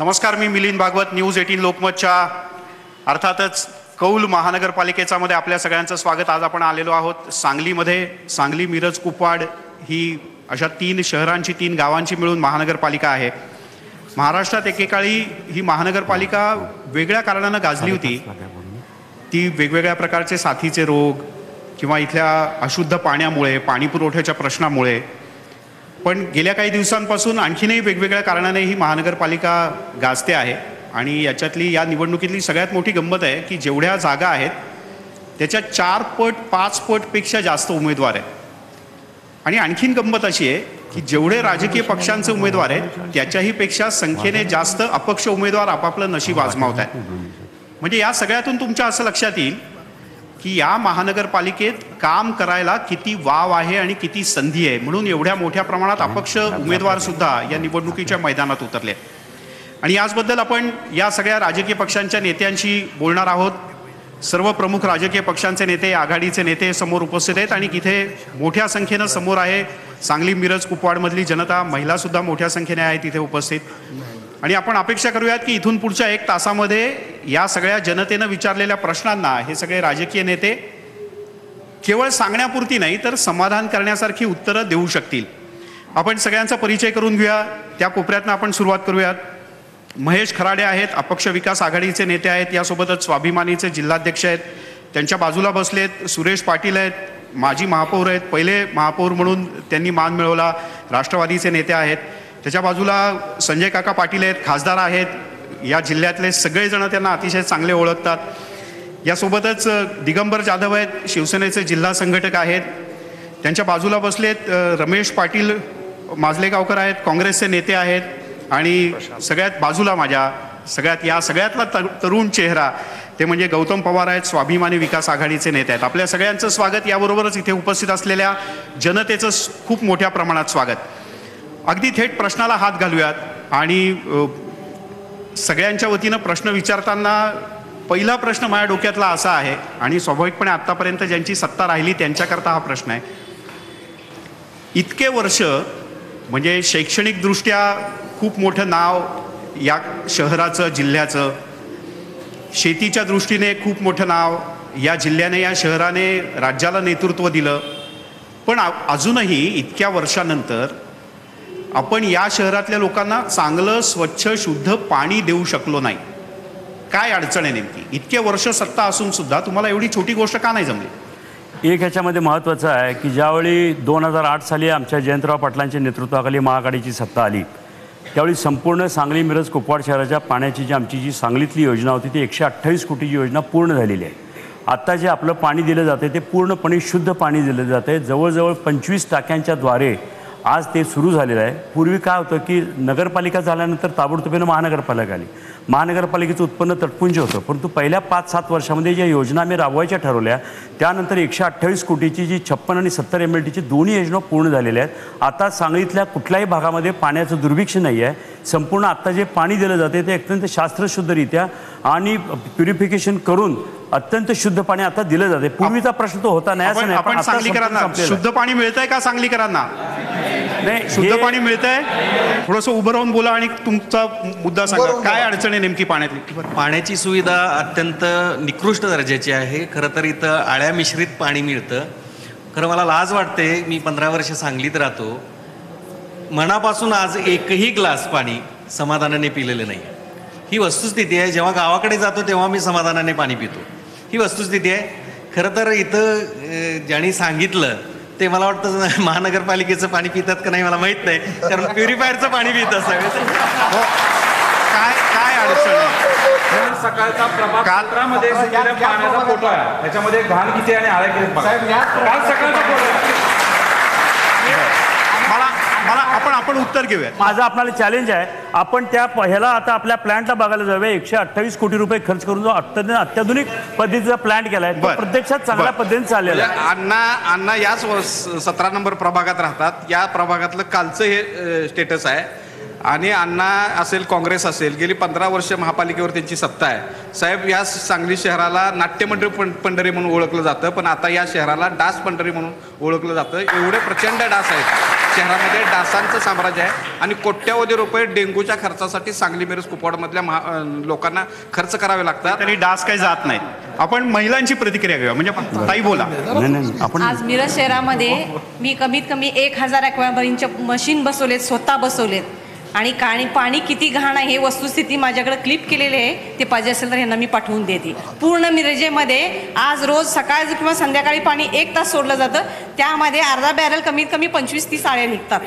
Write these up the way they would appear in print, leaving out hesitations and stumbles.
नमस्कार, मी मिलिंद भागवत, न्यूज 18 लोकमतच्या अर्थातच कौल महानगरपालिकेचा मध्ये आपल्या सगळ्यांचं स्वागत। आज आपण आलेलो आहोत सांगलीमध्ये। सांगली, मिरज, कुपवाड ही अशा 3 शहरांची 3 गावांची मिळून महानगरपालिका आहे। महाराष्ट्रात एकेकाळी ही महानगरपालिका वेगळ्या कारणाने गाजली होती। ती वेगवेगळ्या प्रकारचे साथीचे रोग किंवा इथल्या अशुद्ध पाण्यामुळे, पाणी पुरवठ्याच्या प्रश्नामुळे, पण गेल्या काही दिवसांपासून आणखीनही वेगवेगळ्या कारणाने ही महानगरपालिका गाजते आहे। आणि याच्यातली या निवडणुकीतली सगळ्यात मोठी गंमत आहे की जेवढ्या जागा आहेत त्याच्या 4 पट 5 पटपेक्षा जास्त उमेदवार आहेत। आणि आणखीन गंमत अशी आहे की जेवढे राजकीय पक्षांचे उमेदवार आहेत त्याच्याही पेक्षा संख्येने जास्त अपक्ष उमेदवार आपापलं नशीब आजमावत आहेत। म्हणजे या सगळ्यातून तुमच्या असं लक्षात येईल की या महानगरपालिकेत काम करायला किती वाव आहे आणि किती संधी आहे। म्हणून एवढ्या मोठ्या प्रमाणात अपक्ष उमेदवार सुद्धा या निवडणुकीच्या मैदानात उतरले। आणि याचबद्दल आपण या सगळ्या राजकीय पक्षांच्या नेत्यांशी बोलणार आहोत। सर्व प्रमुख राजकीय पक्षांचे नेते, आघाडीचे नेते समोर उपस्थित आहेत आणि इथे मोठ्या संख्येने समोर आहे सांगली, मिरज, कुपवाडमधली जनता, महिला सुद्धा मोठ्या संख्येने आहेत इथे उपस्थित। आणि आपण अपेक्षा करूयात की इथून पुढच्या 1 तासामध्ये या सगळ्या जनतेने विचारलेल्या प्रश्नांना हे सगळे राजकीय नेते केवळ सांगण्यापुरती नाही तर समाधान करण्यासारखी उत्तरं देऊ शकतील। आपण सगळ्यांचा परिचय करून घेऊया। त्या कोपऱ्यातनं आपण सुरुवात करूयात। महेश खराडे आहेत, अपक्ष विकास आघाडीचे नेते आहेत। यासोबतच स्वाभिमानीचे जिल्हाध्यक्ष आहेत। त्यांच्या बाजूला बसलेत सुरेश पाटील आहेत, माजी महापौर आहेत, पहिले महापौर म्हणून त्यांनी मान मिळवला, राष्ट्रवादीचे नेते आहेत। त्याच्या बाजूला संजय काका पाटील आहेत, खासदार आहेत। या जिल्ह्यातले सगळेजण त्यांना अतिशय चांगले ओळखतात। यासोबतच दिगंबर जाधव आहेत, शिवसेनेचे जिल्हा संघटक आहेत। त्यांच्या बाजूला बसलेत रमेश पाटील माजलेगावकर आहेत, काँग्रेसचे नेते आहेत। आणि सगळ्यात बाजूला माझ्या या सगळ्यातला तरुण चेहरा ते म्हणजे गौतम पवार आहेत, स्वाभिमानी विकास आघाडीचे नेते आहेत। आपल्या सगळ्यांचं स्वागत। याबरोबरच इथे उपस्थित असलेल्या जनतेचं खूप मोठ्या प्रमाणात स्वागत। अगदी थेट प्रश्नाला हात घालूयात आणि सगळ्यांच्या वतीनं प्रश्न विचारताना पहिला प्रश्न माझ्या डोक्यातला असा आहे आणि स्वाभाविकपणे आतापर्यंत ज्यांची सत्ता राहिली त्यांच्याकरता हा प्रश्न आहे। इतके वर्ष म्हणजे शैक्षणिकदृष्ट्या खूप मोठं नाव या शहराचं, जिल्ह्याचं, शेतीच्या दृष्टीने खूप मोठं नाव या जिल्ह्याने, या शहराने राज्याला नेतृत्व दिलं। पण अजूनही इतक्या वर्षानंतर आपण या शहरातल्या लोकांना चांगलं, स्वच्छ, शुद्ध पाणी देऊ शकलो नाही। काय अडचण आहे नेमकी? इतके वर्ष सत्ता असून सुद्धा तुम्हाला एवढी छोटी गोष्ट का नाही जमली? एक ह्याच्यामध्ये महत्त्वाचं आहे की ज्यावेळी 2008 साली आमच्या जयंतराव पाटलांच्या नेतृत्वाखाली महाआघाडीची सत्ता आली त्यावेळी संपूर्ण सांगली, मिरज, कुपवाड शहराच्या पाण्याची आमची जी सांगलीतली योजना होती ती 128 कोटीची योजना पूर्ण झालेली आहे। आत्ता जे आपलं पाणी दिलं जाते ते पूर्णपणे शुद्ध पाणी दिलं जाते। जवळजवळ 25 टाक्यांच्या द्वारे आज ते सुरू झालेलं आहे। पूर्वी काय होतं की नगरपालिका झाल्यानंतर ताबडतोबीनं महानगरपालिका आली। महानगरपालिकेचं उत्पन्न तटपुंज होतं, परंतु पहिल्या 5-7 वर्षामध्ये ज्या योजना आम्ही राबवायच्या ठरवल्या त्यानंतर 128 कोटीची जी 56 आणि 70 MLTची दोन्ही योजना पूर्ण झालेल्या आहेत। आता सांगलीतल्या कुठल्याही भागामध्ये पाण्याचं दुर्भिक्ष नाही आहे। संपूर्ण आत्ता जे पाणी दिलं जाते ते अत्यंत शास्त्रशुद्धरित्या आणि प्युरिफिकेशन करून अत्यंत शुद्ध पाणी आता दिलं जाते। पूर्वीचा प्रश्न तो होता नाही असं नाही, पण सांगलीकरांना शुद्ध पाणी मिळतंय का? सांगलीकरांना नाही शुद्ध पाणी मिळतंय? थोडंसं उभं राहून बोला आणि तुमचा मुद्दा सांगा। काय अडचण आहे नेमकी पाण्यातली? पाण्याची सुविधा अत्यंत निकृष्ट दर्जाची आहे। खरं तर इथं आळ्या मिश्रित पाणी मिळतं। खरं मला लाज वाटते, मी 15 वर्ष सांगलीत राहतो, मनापासून आज एकही ग्लास पाणी समाधानाने पिलेलं नाही। ही वस्तुस्थिती आहे। जेव्हा गावाकडे जातो तेव्हा मी समाधानाने पाणी पितो, ही वस्तुस्थिती आहे। खरं तर इथं ज्यांनी सांगितलं ते मला वाटतं महानगरपालिकेचं पाणी पितात का नाही मला माहीत नाही, कारण प्युरिफायरचं पाणी पित असावे। काय अडचण आहे? सकाळचा प्रभागामध्ये पाण्याचा फोटो आहे, त्याच्यामध्ये घाण किती आणि आळ्या किती काल सकाळचा फोटो आहे। आपण उत्तर घेऊया। माझं आपल्याला चॅलेंज आहे, आपण त्या ह्याला आता आपल्या प्लॅन्टला बघायला जाऊया। 128 कोटी रुपये खर्च करून जो अत्याधुनिक पद्धतीचा प्लॅन्ट केलाय तो प्रत्यक्षात चांगल्या पद्धतीने चाललेला आहे। अण्णा याच 17 नंबर प्रभागात राहतात। या प्रभागातलं कालचं हे स्टेटस आहे आणि अण्णा असेल, काँग्रेस असेल, गेली 15 वर्ष महापालिकेवर त्यांची सत्ता आहे। साहेब, या सांगली शहराला नाट्यमंडळ पंढरी म्हणून ओळखलं जातं, पण आता या शहराला डास पंढरी म्हणून ओळखलं जातं। एवढे प्रचंड डास आहेत। शहरामध्ये डासांचं साम्राज्य आहे आणि कोट्यावधी रुपये डेंग्यूच्या खर्चासाठी सांगली मिरज कुपवाडमधल्या लोकांना खर्च करावे लागतात. तरी डास काही जात नाहीत. आपण महिलांची प्रतिक्रिया घेऊया, म्हणजे ताई बोला. नाही आपण आज मिरज शहरामध्ये मी कमीत कमी 1000 ॲक्वामारीनचे मशीन बसवलेत, स्वतः बसवलेत. आणि पाणी किती घाण आहे हे वस्तुस्थिती माझ्याकडे क्लिप केलेली आहे. ते पाहिजे असेल तर यांना मी पाठवून देते. पूर्ण मिरजेमध्ये आज रोज सकाळ किंवा संध्याकाळी पाणी 1 तास सोडलं जातं. त्यामध्ये अर्धा बॅरल कमीत कमी 25-30 आळ्या निघतात.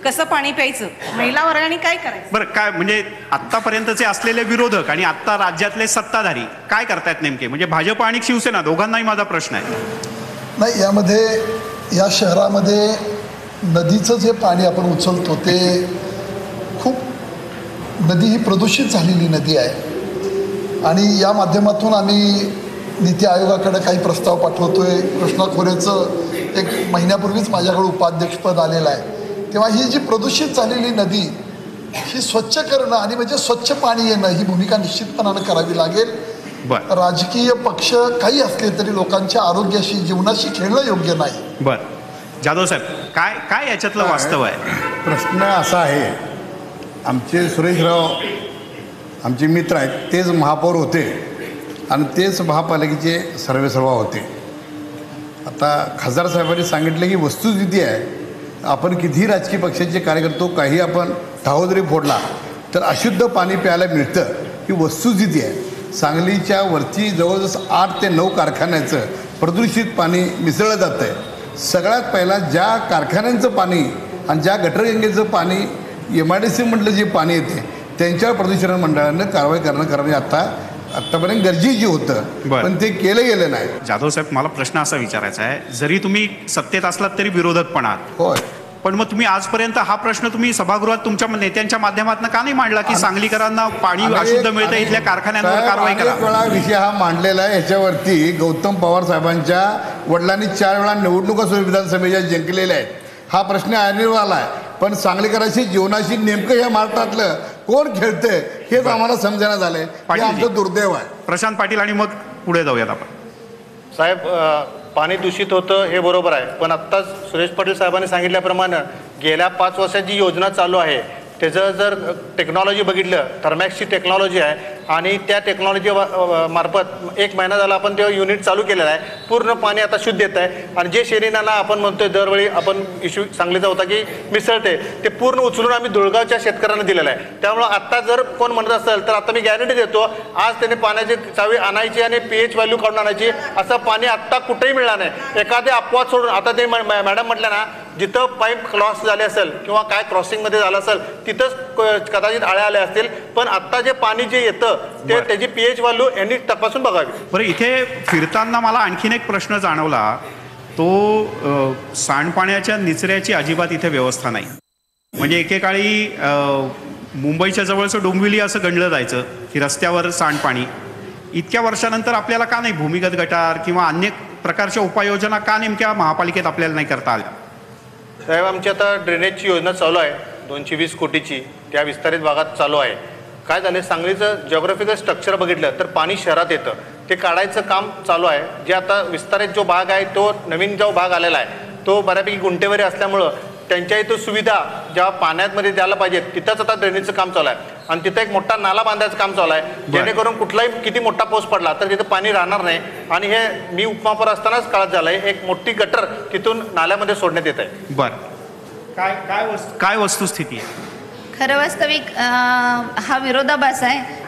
कसं पाणी प्यायचं? महिला वर्गाने काय करायचं? बरं, काय म्हणजे आत्तापर्यंतचे असलेले विरोधक आणि आत्ता राज्यातले सत्ताधारी काय करतायत नेमके? म्हणजे भाजप आणि शिवसेना दोघांनाही माझा प्रश्न आहे. नाही, यामध्ये या शहरामध्ये नदीचं जे पाणी आपण उचलतो ते खूप, नदी ही प्रदूषित झालेली नदी आहे आणि या माध्यमातून आम्ही नीती आयोगाकडे काही प्रस्ताव पाठवतोय. कृष्णा खोरेचं 1 महिन्यापूर्वीच माझ्याकडे उपाध्यक्षपद आलेलं आहे. तेव्हा ही जी प्रदूषित झालेली नदी ही स्वच्छ करणं आणि म्हणजे स्वच्छ पाणी येणं ही भूमिका निश्चितपणानं करावी लागेल. बरं, राजकीय पक्ष काही असले तरी लोकांच्या आरोग्याशी, जीवनाशी खेळणं योग्य नाही. बरं. जाधव साहेब, काय काय याच्यातलं वास्तव आहे? प्रश्न असा आहे, आमचे सुरेशराव आमचे मित्र आहेत, तेच महापौर होते आणि तेच महापालिकेचे सर्वेसर्वा होते. आता खासदार साहेबांनी सांगितलं की वस्तुस्थिती आहे, आपण कितीही राजकीय पक्षाचे कार्यकर्तो काही आपण ठाव जरी फोडला तर अशुद्ध पाणी प्यायला मिळतं ही वस्तुस्थिती आहे. सांगलीच्या वरती जवळजवळ 8 ते 9 कारखान्याचं प्रदूषित पाणी मिसळलं जातं आहे. सगळ्यात पहिला ज्या कारखान्यांचं पाणी आणि ज्या गटरगंगेचं पाणी MIDC म्हटलं जे पाणी येते त्यांच्यावर प्रदूषण मंडळानं कारवाई करणं आत्तापर्यंत गरजेची होतं, पण ते केलं गेलं नाही. जाधव साहेब, मला प्रश्न असा विचारायचा आहे, जरी तुम्ही सत्तेत असलात तरी विरोधक पण आहात. होय, पण मग तुम्ही आजपर्यंत हा प्रश्न तुम्ही सभागृहात तुमच्या नेत्यांच्या माध्यमातून का नाही मांडला की सांगलीकरांना पाणी अशुद्ध मिळतं, इथल्या कारखान्यांवर कारवाई करा? अनेक वेळा विषय हा मांडलेला आहे. ह्याच्यावरती गौतम पवार साहेबांच्या वडिलांनी 4 वेळा निवडणुका विधानसभेच्या जिंकलेल्या आहेत. हा प्रश्न ऐरणीवर आला आहे, पण सांगलीकरांशी जीवनाशी नेमकं या महाराष्ट्रातलं कोण खेळतंय हेच आम्हाला समजण्यात झालंय. हे आमचं दुर्दैव आहे. प्रशांत पाटील आणि मग पुढे जाऊयात आपण. साहेब, पाणी दूषित होतं हे बरोबर आहे, पण आत्ताच सुरेश पाटील साहेबांनी सांगितल्याप्रमाणे गेल्या 5 वर्षाची योजना चालू आहे. त्याचं जर टेक्नॉलॉजी बघितलं, थर्मॅक्सची टेक्नॉलॉजी आहे आणि त्या टेक्नॉलॉजी मार्फत 1 महिना झाला आपण ते युनिट चालू केलेलं आहे. पूर्ण पाणी आता शुद्ध येत आहे आणि जे शेरीनाला आपण म्हणतोय दरवेळी आपण इश्यू सांगलीचा होता की मिसळते, ते पूर्ण उचलून आम्ही धुळगावच्या शेतकऱ्यांना दिलेलं आहे. त्यामुळं आत्ता जर कोण म्हणत असेल तर आता मी गॅरंटी देतो, आज त्याने पाण्याची चावी आणायची आणि pH व्हॅल्यू काढून आणायची, असं पाणी आत्ता कुठेही मिळणार नाही. एखादे अपवाद सोडून, आता ते मॅडम म्हटलं ना, जिथं पाईप क्रॉस झाले असेल किंवा काय क्रॉसिंगमध्ये झालं असेल तिथंच कदाचित आळ्या आल्या असतील, पण आत्ता जे पाणी जे येतं ते त्याची pH व्हॅल्यू यांनी तपासून बघावी. बरं, इथे फिरताना मला आणखीन एक प्रश्न जाणवला, तो सांडपाण्याच्या निचऱ्याची अजिबात इथे व्यवस्था नाही. म्हणजे एकेकाळी मुंबईच्या जवळचं डोंबिवली असं गणलं जायचं की रस्त्यावर सांडपाणी. इतक्या वर्षानंतर आपल्याला का नाही भूमिगत गटार किंवा अन्य प्रकारच्या उपाययोजना का नेमक्या महापालिकेत आपल्याला नाही करता आल्या? साहेब, आमची आता ड्रेनेजची योजना चालू आहे 220 कोटीची, त्या विस्तारित भागात चालू आहे. काय झालं, सांगलीचं जिओग्राफिकल स्ट्रक्चर बघितलं तर पाणी शहरात येतं, ते काढायचं काम चालू आहे. जे आता विस्तारित जो भाग आहे तो नवीन जो भाग आलेला आहे तो बऱ्यापैकी गुंटेवारी असल्यामुळं त्यांच्या इथं सुविधा ज्या पाण्यामध्ये द्यायला पाहिजेत तिथंच आता ड्रेनेजचं काम चालू आहे आणि तिथं एक मोठा नाला बांधायचं काम चालू आहे, जेणेकरून कुठलाही किती मोठा पाऊस पडला तर तिथं पाणी राहणार नाही. आणि हे मी उपमापर असतानाच काळात झालं आहे, एक मोठी गटर तिथून नाल्यामध्ये सोडण्यात येत आहे. बरं, काय वस्तुस्थिती आहे? खरं वास्तविक हा विरोधाभास आहे.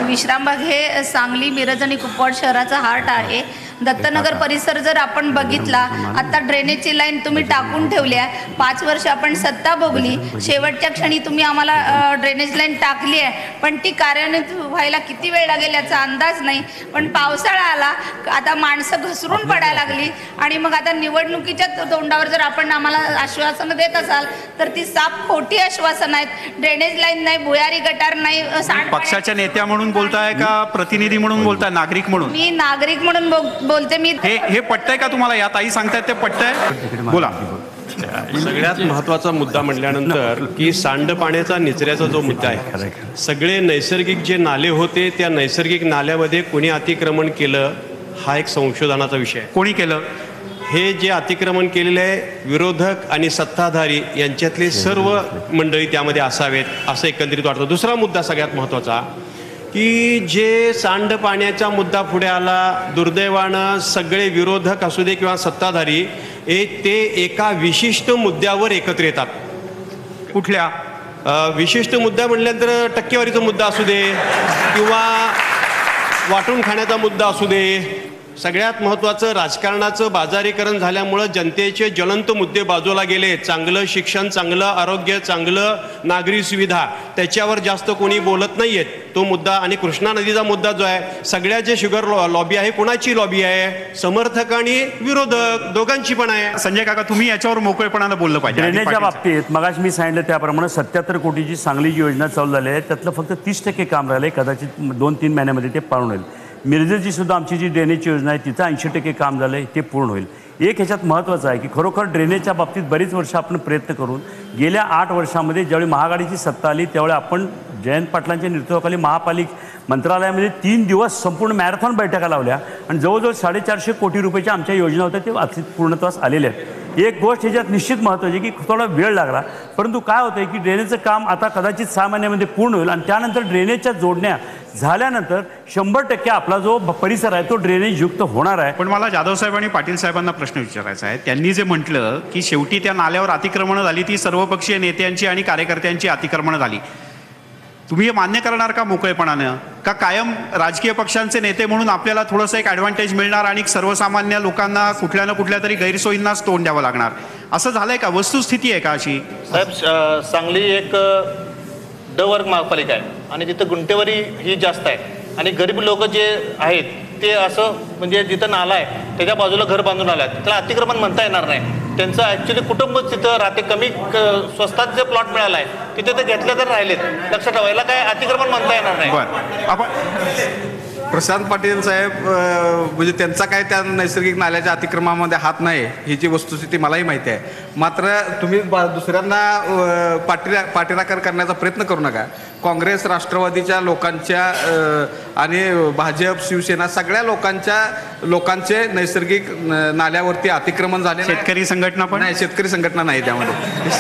विश्रामबाग हे सांगली, मिरज आणि कुपवाड शहराचा हार्ट आहे. दत्तनगर परिसर जर आपण बघितला, आता ड्रेनेजची लाईन तुम्ही टाकून ठेवली आहे. 5 वर्ष आपण सत्ता भोगली, शेवटच्या क्षणी तुम्ही आम्हाला ड्रेनेज लाईन टाकली आहे, पण ती कार्यान्वित व्हायला किती वेळ लागेल याचा अंदाज नाही. पण पावसाळा आला, आता माणसं घसरून पडायला लागली आणि मग आता निवडणुकीच्या तोंडावर जर आपण आम्हाला आश्वासनं देत असाल तर ती साफ खोटी आश्वासन आहेत. ड्रेनेज लाईन नाही, भुयारी गटार नाही. पक्षाच्या नेत्या म्हणून बोलताय का प्रतिनिधी म्हणून बोलताय, नागरिक म्हणून? मी नागरिक म्हणून बोलते. मी हे पटतंय का तुम्हाला? या ताई सांगतायत ते पटतंय? बोला. सगळ्यात महत्त्वाचा मुद्दा म्हटल्यानंतर की सांडपाण्याचा निचऱ्याचा जो मुद्दा आहे, सगळे नैसर्गिक जे नाले होते त्या नैसर्गिक नाल्यामध्ये कोणी अतिक्रमण केलं हा एक संशोधनाचा विषय आहे. कोणी केलं? हे जे अतिक्रमण केलेले आहे विरोधक आणि सत्ताधारी यांच्यातले सर्व मंडळी त्यामध्ये असावेत असं एकंदरीत वाटतं. दुसरा मुद्दा सगळ्यात महत्त्वाचा की जे सांडपाण्याचा मुद्दा पुढे आला, दुर्दैवानं सगळे विरोधक असू दे किंवा सत्ताधारी ते एका विशिष्ट मुद्द्यावर एकत्र येतात. कुठल्या विशिष्ट मुद्दा म्हटल्यानंतर टक्केवारीचा मुद्दा असू दे किंवा वाटून खाण्याचा मुद्दा असू दे, सगळ्यात महत्त्वाचं राजकारणाचं बाजारीकरण झाल्यामुळं जनतेचे ज्वलंत मुद्दे बाजूला गेले. चांगलं शिक्षण, चांगलं आरोग्य, चांगलं नागरी सुविधा त्याच्यावर जास्त कोणी बोलत नाही आहेत. तो मुद्दा आणि कृष्णा नदीचा मुद्दा जो आहे, सगळ्या जे शुगर लॉबी आहे, कुणाची लॉबी आहे? समर्थक आणि विरोधक दोघांची पण आहे. संजय काका, तुम्ही याच्यावर मोकळेपणानं बोललं पाहिजे. ड्रेनेजच्या बाबतीत मगाशी मी सांगितलं त्याप्रमाणे 77 कोटीची सांगलीची योजना चालू झाली आहे. त्यातलं फक्त 30% काम राहिलं आहे. कदाचित 2-3 महिन्यामध्ये ते पूर्ण होईल. मिरजेची सुद्धा आमची जी ड्रेनेजची योजना आहे तिचं 80% काम झालं आहे, ते पूर्ण होईल. एक ह्याच्यात महत्त्वाचं आहे की खरोखर ड्रेनेजच्या बाबतीत बरीच वर्ष आपण प्रयत्न करून गेल्या 8 वर्षामध्ये ज्यावेळी महाआघाडीची सत्ता आली त्यावेळी आपण जयंत पाटलांच्या नेतृत्वाखाली महापालिका मंत्रालयामध्ये 3 दिवस संपूर्ण मॅरेथॉन बैठका लावल्या आणि जवळजवळ 450 कोटी रुपयाच्या आमच्या योजना होत्या ते आज पूर्णत्वास आलेल्या आहेत. एक गोष्ट ह्याच्यात निश्चित महत्त्वाची की थोडा वेळ लागला, परंतु काय होतं की ड्रेनेजचं काम आता कदाचित 6 महिन्यामध्ये पूर्ण होईल आणि त्यानंतर ड्रेनेजच्या जोडण्या झाल्यानंतर 100% आपला जो परिसर आहे तो ड्रेनेज युक्त होणार आहे. पण मला जाधव साहेब आणि पाटील साहेबांना प्रश्न विचारायचा आहे. त्यांनी जे म्हटलं की शेवटी त्या नाल्यावर अतिक्रमणं झाली ती सर्वपक्षीय नेत्यांची आणि कार्यकर्त्यांची अतिक्रमणं झाली, तुम्ही हे मान्य करणार का मोकळेपणानं? का कायम राजकीय पक्षांचे नेते म्हणून आपल्याला थोडंसं एक ॲडव्हान्टेज मिळणार आणि सर्वसामान्य लोकांना कुठल्या ना कुठल्या तरी गैरसोयींनाच तोंड द्यावं लागणार, असं झालंय का? वस्तुस्थिती आहे का अशी? साहेब, सांगली एक ड वर्ग महापालिका आहे आणि तिथं गुंठेवारी ही जास्त आहे आणि गरीब लोक जे आहेत ते असं म्हणजे जिथं नाला आहे त्याच्या बाजूला घर बांधून आलं आहे, त्याला अतिक्रमण म्हणता येणार नाही. त्यांचं ॲक्च्युली कुटुंब तिथं राहते, कमी स्वस्तात जे प्लॉट मिळाला आहे तिथे ते घेतले तर राहिलेत. लक्षात ठेवायला काय अतिक्रमण म्हणता येणार नाही. बरं, आपण प्रशांत पाटील साहेब म्हणजे त्यांचा काय त्या नैसर्गिक नाल्याच्या अतिक्रमणामध्ये हात नाही, ही जी वस्तुस्थिती मलाही माहिती आहे. मात्र तुम्ही दुसऱ्यांना पाठीराखण करण्याचा प्रयत्न करू नका. काँग्रेस राष्ट्रवादीच्या लोकांच्या आणि भाजप शिवसेना सगळ्या लोकांचे नैसर्गिक नाल्यावरती अतिक्रमण झाले. शेतकरी संघटना पण नाही, शेतकरी संघटना नाही त्यामध्ये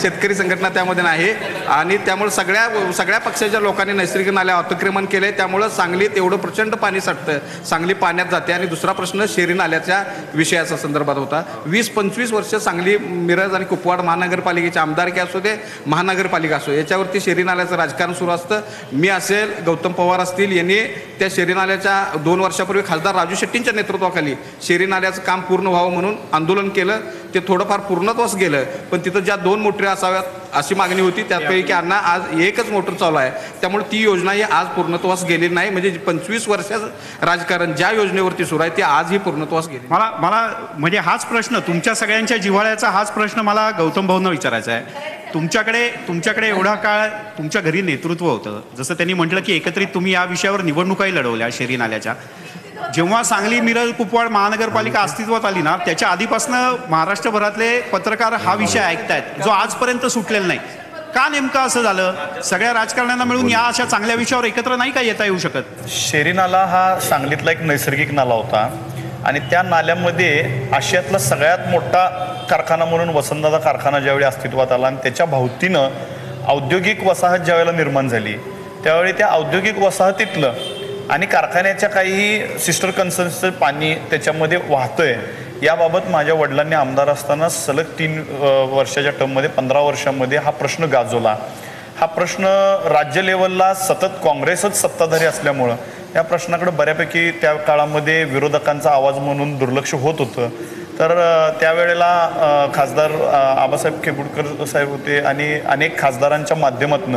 शेतकरी संघटना त्यामध्ये नाही आणि त्यामुळे सगळ्या पक्षाच्या लोकांनी नैसर्गिक नाल्या अतिक्रमण केले. त्यामुळं सांगलीत एवढं प्रचंड पाणी साठतं, सांगली पाण्यात जाते. आणि दुसरा प्रश्न शेरी नाल्याच्या विषयाचा संदर्भात होता. 20-25 वर्ष सांगली, मिरज आणि कुपवाड महानगरपालिकेचे आमदारकी असू दे, महानगरपालिका असो, याच्यावरती शेरी नाल्याचं राजकारण सुरू असतं. मी असेल, गौतम पवार असतील, यांनी त्या शेरी नाल्याच्या 2 वर्षापूर्वी खासदार राजू शेट्टींच्या नेतृत्वाखाली शेरी नाल्याचं काम पूर्ण व्हावं म्हणून आंदोलन केलं. ते थोडंफार पूर्णत्वास गेलं, पण तिथं ज्या 2 मोटरी असाव्यात अशी मागणी होती, त्यापैकी अण्णा आज एकच मोटर चालू आहे. त्यामुळे ती योजना ही आज पूर्णत्वास गेलेली नाही. म्हणजे 25 वर्षाचं राजकारण ज्या योजनेवरती सुरू आहे ती आजही पूर्णत्वास गेली. मला म्हणजे हाच प्रश्न, तुमच्या सगळ्यांच्या जिव्हाळ्याचा हाच प्रश्न मला गौतम भाऊंना विचारायचा आहे. तुमच्याकडे एवढा काळ तुमच्या घरी नेतृत्व होतं, जसं त्यांनी म्हटलं की एकत्रित तुम्ही या विषयावर निवडणुकाही लढवल्या शेरी नाल्याच्या. जेव्हा सांगली, मिरज, कुपवाड महानगरपालिका अस्तित्वात आली ना, त्याच्या आधीपासून महाराष्ट्रभरातले पत्रकार हा विषय ऐकतायत जो आजपर्यंत सुटलेला नाही. का नेमकं असं झालं? सगळ्या राजकारण्यांना मिळून या अशा चांगल्या विषयावर एकत्र नाही का येता येऊ शकत? शेरी नाला हा सांगलीतला एक नैसर्गिक नाला होता आणि त्या नाल्यामध्ये आशियातला सगळ्यात मोठा कारखाना म्हणून वसंतदादा कारखाना ज्यावेळी अस्तित्वात आला आणि त्याच्या भोवतीनं औद्योगिक वसाहत ज्यावेळेला निर्माण झाली त्यावेळी त्या औद्योगिक वसाहतीतलं आणि कारखान्याच्या काही सिस्टर कन्सर्न्सचं पाणी त्याच्यामध्ये वाहतंय, याबाबत माझ्या वडिलांनी आमदार असताना सलग 3 वर्षाच्या टर्ममध्ये 15 वर्षांमध्ये हा प्रश्न गाजवला. हा प्रश्न राज्य लेवलला सतत काँग्रेसच सत्ताधारी असल्यामुळं या प्रश्नाकडे बऱ्यापैकी त्या काळामध्ये विरोधकांचा आवाज म्हणून दुर्लक्ष होत होतं. तर त्यावेळेला खासदार आबासाहेब केबुडकर साहेब होते आणि अनेक खासदारांच्या माध्यमातून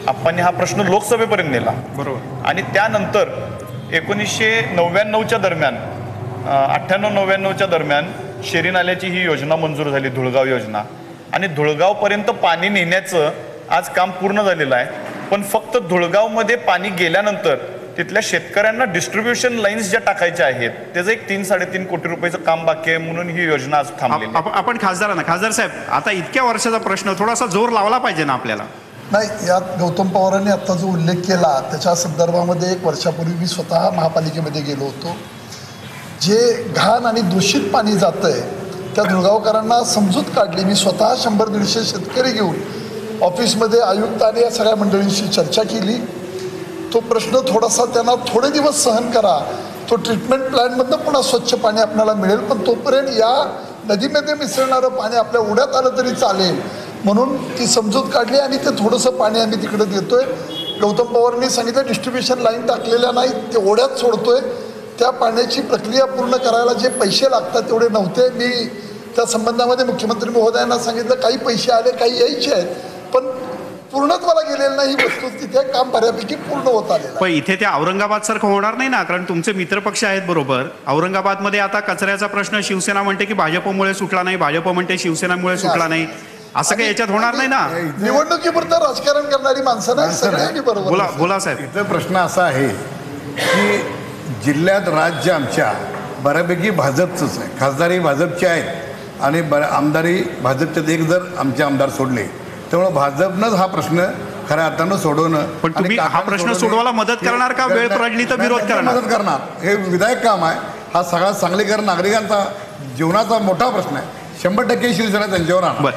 आपण हा प्रश्न लोकसभेपर्यंत नेला. बरोबर. आणि त्यानंतर 1999च्या दरम्यान 98-99च्या दरम्यान शेरी नाल्याची ही योजना मंजूर झाली, धुळगाव योजना. आणि धुळगावपर्यंत पाणी नेण्याचं आज काम पूर्ण झालेलं आहे. पण फक्त धुळगावमध्ये पाणी गेल्यानंतर तिथल्या शेतकऱ्यांना डिस्ट्रीब्युशन लाईन्स ज्या टाकायच्या आहेत त्याचं एक 3-3.5 कोटी रुपयाचं काम बाकी आहे म्हणून ही योजना आज थांबली. आपण खासदार साहेब, आता इतक्या वर्षाचा प्रश्न थोडासा जोर लावला पाहिजे ना आपल्याला. नाही, यात गौतम पवारांनी आत्ता जो उल्लेख केला त्याच्या संदर्भामध्ये 1 वर्षापूर्वी मी स्वतः महापालिकेमध्ये गेलो होतो. जे घाण आणि दूषित पाणी जातं आहे त्या धुळगावकरांना समजूत काढली. मी स्वतः 100-150 शेतकरी घेऊन ऑफिसमध्ये आयुक्त आणि या सगळ्या मंडळींशी चर्चा केली. तो प्रश्न थोडासा त्यांना थोडे दिवस सहन करा, तो ट्रीटमेंट प्लॅनमधनं पुन्हा स्वच्छ पाणी आपल्याला मिळेल, पण तोपर्यंत या नदीमध्ये मिसळणारं पाणी आपल्या उड्यात आलं तरी चालेल म्हणून ती समजूत काढली आणि ते थोडंसं पाणी आम्ही तिकडे देतोय. गौतम पवारांनी सांगितलं डिस्ट्रीब्युशन लाईन टाकलेल्या नाही, ते ओढ्यात सोडतोय. त्या पाण्याची प्रक्रिया पूर्ण करायला जे पैसे लागतात तेवढे नव्हते. मी त्या संबंधामध्ये मुख्यमंत्री महोदयांना सांगितलं काही पैसे आले, काही यायचे आहेत, पण पूर्णत्वाला गेलेलं नाही. ही वस्तू तिथे काम बऱ्यापैकी पूर्ण होत आलेलं. पण इथे त्या औरंगाबाद सारखं होणार नाही ना, कारण तुमचे मित्रपक्ष आहेत बरोबर. औरंगाबादमध्ये आता कचऱ्याचा प्रश्न शिवसेना म्हणते की भाजपमुळे सुटला नाही, भाजप म्हणते शिवसेनामुळे सुटला नाही, असं काही याच्यात होणार नाही ना. निवडणुकीपुरतं राजकारण करणारी माणसं नाही, सगळ्यांनी बरोबर. बोला बोला साहेब. इथं प्रश्न असा आहे की जिल्ह्यात राज्य आमच्या बऱ्यापैकी भाजपचंच आहे, खासदारही भाजपचे आहेत आणि आमदारही भाजपचे. एक जर आमचे आमदार सोडले त्यामुळे भाजपनंच हा प्रश्न खऱ्या अर्थानं सोडवणं. पण तुम्ही हा प्रश्न सोडवायला मदत करणार का? वेळ पडली तर विरोध करणार? मदत करणार. हे विधायक काम आहे. हा सगळा सांगलीकर नागरिकांचा जीवनाचा मोठा प्रश्न आहे. 100% शिवसेना त्यांच्यावर आणणार.